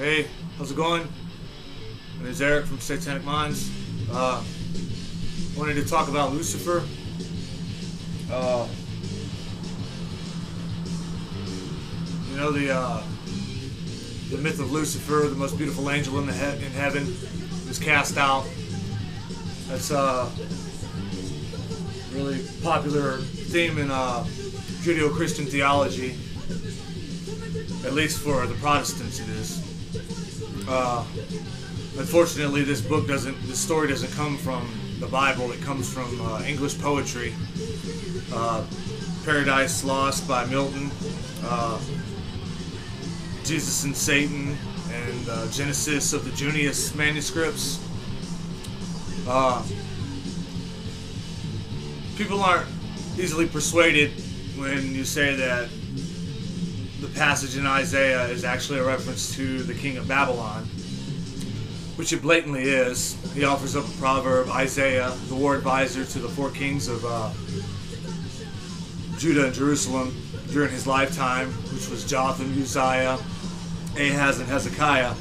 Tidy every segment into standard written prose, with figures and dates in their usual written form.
Hey, how's it going? My name is Eric from Satanic Minds. Wanted to talk about Lucifer. You know the myth of Lucifer, the most beautiful angel in heaven, was cast out. That's a really popular theme in Judeo-Christian theology. At least for the Protestants, it is. Unfortunately, this story doesn't come from the Bible. It comes from English poetry. Paradise Lost by Milton, Jesus and Satan, and Genesis of the Junius manuscripts. People aren't easily persuaded when you say that the passage in Isaiah is actually a reference to the king of Babylon, which it blatantly is. He offers up a proverb, Isaiah, the war advisor to the four kings of Judah and Jerusalem during his lifetime, which was Jotham, Uzziah, Ahaz, and Hezekiah.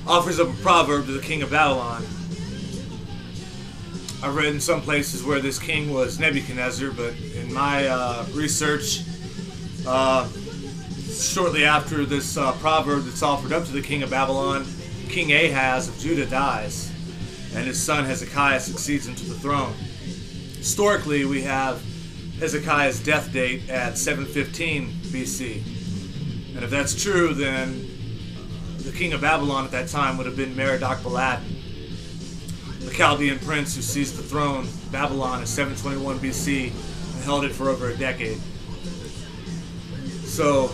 Offers up a proverb to the king of Babylon. I've read in some places where this king was Nebuchadnezzar, but in my research, shortly after this proverb that's offered up to the king of Babylon, King Ahaz of Judah dies, and his son Hezekiah succeeds him to the throne. Historically, we have Hezekiah's death date at 715 BC, and if that's true, then the king of Babylon at that time would have been Merodach-Baladan, the Chaldean prince who seized the throne of Babylon in 721 BC and held it for over a decade. So,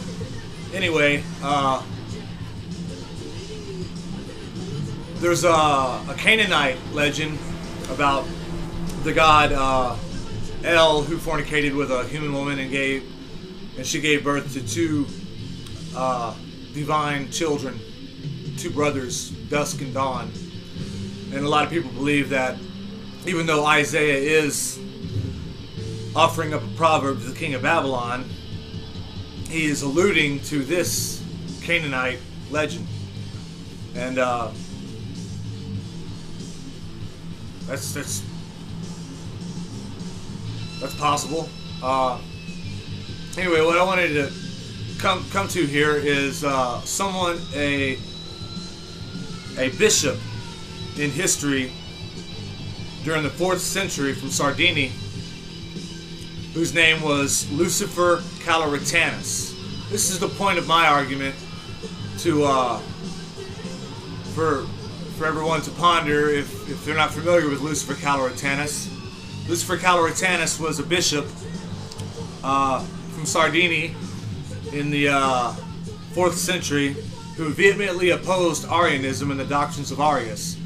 anyway, there's a Canaanite legend about the god El, who fornicated with a human woman and she gave birth to two divine children, two brothers, Dusk and Dawn. And a lot of people believe that even though Isaiah is offering up a proverb to the king of Babylon, he is alluding to this Canaanite legend. And that's possible. Anyway, what I wanted to come to here is a bishop in history during the 4th century from Sardinia, whose name was Lucifer Caloritanus. This is the point of my argument to for everyone to ponder if they're not familiar with Lucifer Caloritanus. Lucifer Caloritanus was a bishop from Sardinia in the 4th century who vehemently opposed Arianism and the doctrines of Arius.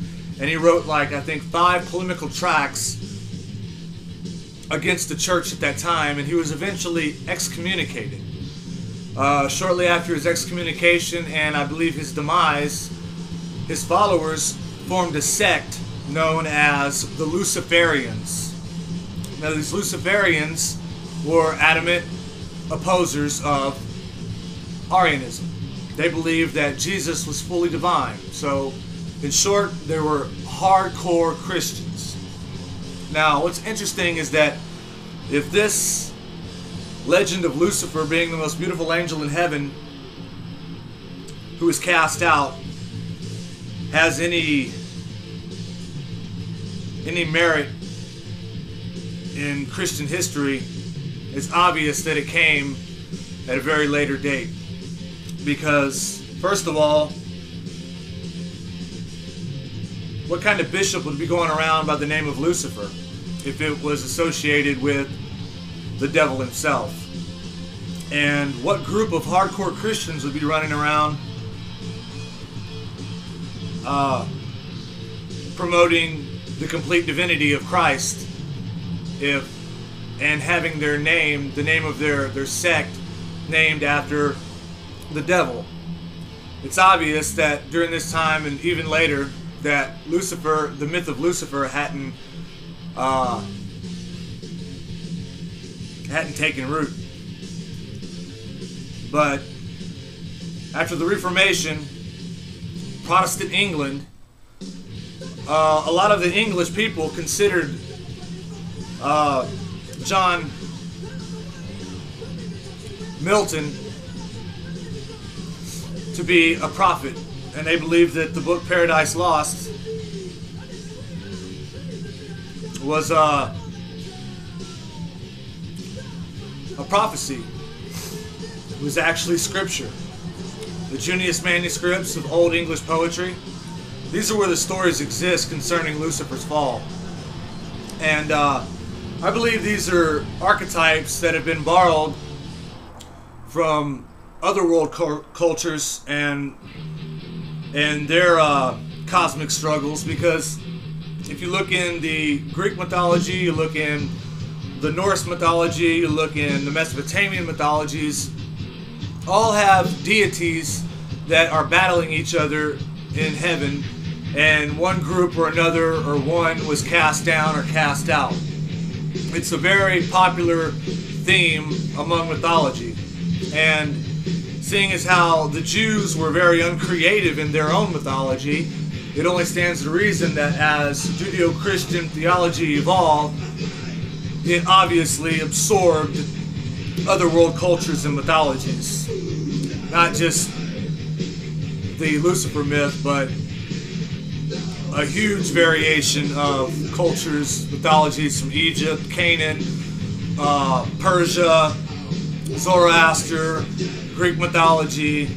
And he wrote, I think 5 polemical tracts against the church at that time, and he was eventually excommunicated. Shortly after his excommunication, and I believe his demise, his followers formed a sect known as the Luciferians. Now, these Luciferians were adamant opposers of Arianism. They believed that Jesus was fully divine. So, in short, they were hardcore Christians. Now, what's interesting is that if this legend of Lucifer being the most beautiful angel in heaven who was cast out has any merit in Christian history, it's obvious that it came at a very later date. Because, first of all, what kind of bishop would be going around by the name of Lucifer if it was associated with the devil himself? And what group of hardcore Christians would be running around promoting the complete divinity of Christ and having their name, the name of their sect, named after the devil? It's obvious that during this time and even later that Lucifer, the myth of Lucifer, hadn't taken root. But after the Reformation, Protestant England, a lot of the English people considered John Milton to be a prophet, and they believed that the book Paradise Lost was a prophecy. It was actually scripture. The Junius manuscripts of Old English poetry, these are where the stories exist concerning Lucifer's fall. And I believe these are archetypes that have been borrowed from other world cultures and their cosmic struggles, because if you look in the Greek mythology, you look in the Norse mythology, you look in the Mesopotamian mythologies, all have deities that are battling each other in heaven, and one group or another, or one was cast down or cast out. It's a very popular theme among mythology. And seeing as how the Jews were very uncreative in their own mythology, it only stands to reason that as Judeo-Christian theology evolved, it obviously absorbed other world cultures and mythologies. Not just the Lucifer myth, but a huge variation of cultures, mythologies from Egypt, Canaan, Persia, Zoroaster, Greek mythology.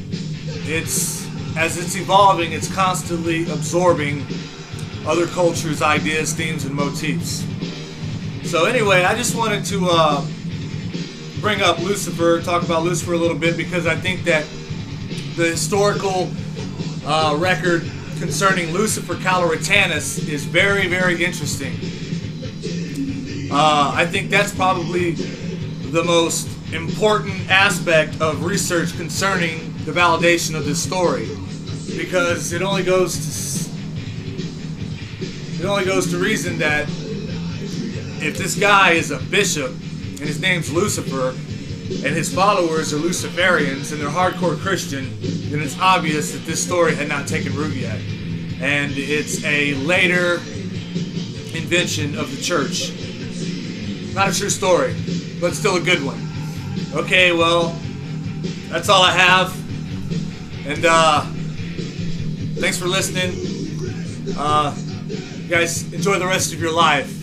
As it's evolving, it's constantly absorbing other cultures, ideas, themes, and motifs. So anyway, I just wanted to bring up Lucifer, talk about Lucifer a little bit, because I think that the historical record concerning Lucifer Caloritanus is very, very interesting. I think that's probably the most important aspect of research concerning the validation of this story, because it only goes to reason that if this guy is a bishop and his name's Lucifer and his followers are Luciferians and they're hardcore Christian, then it's obvious that this story had not taken root yet, and it's a later invention of the church. Not a true story, but still a good one. Okay, well, that's all I have. And thanks for listening. You guys enjoy the rest of your life.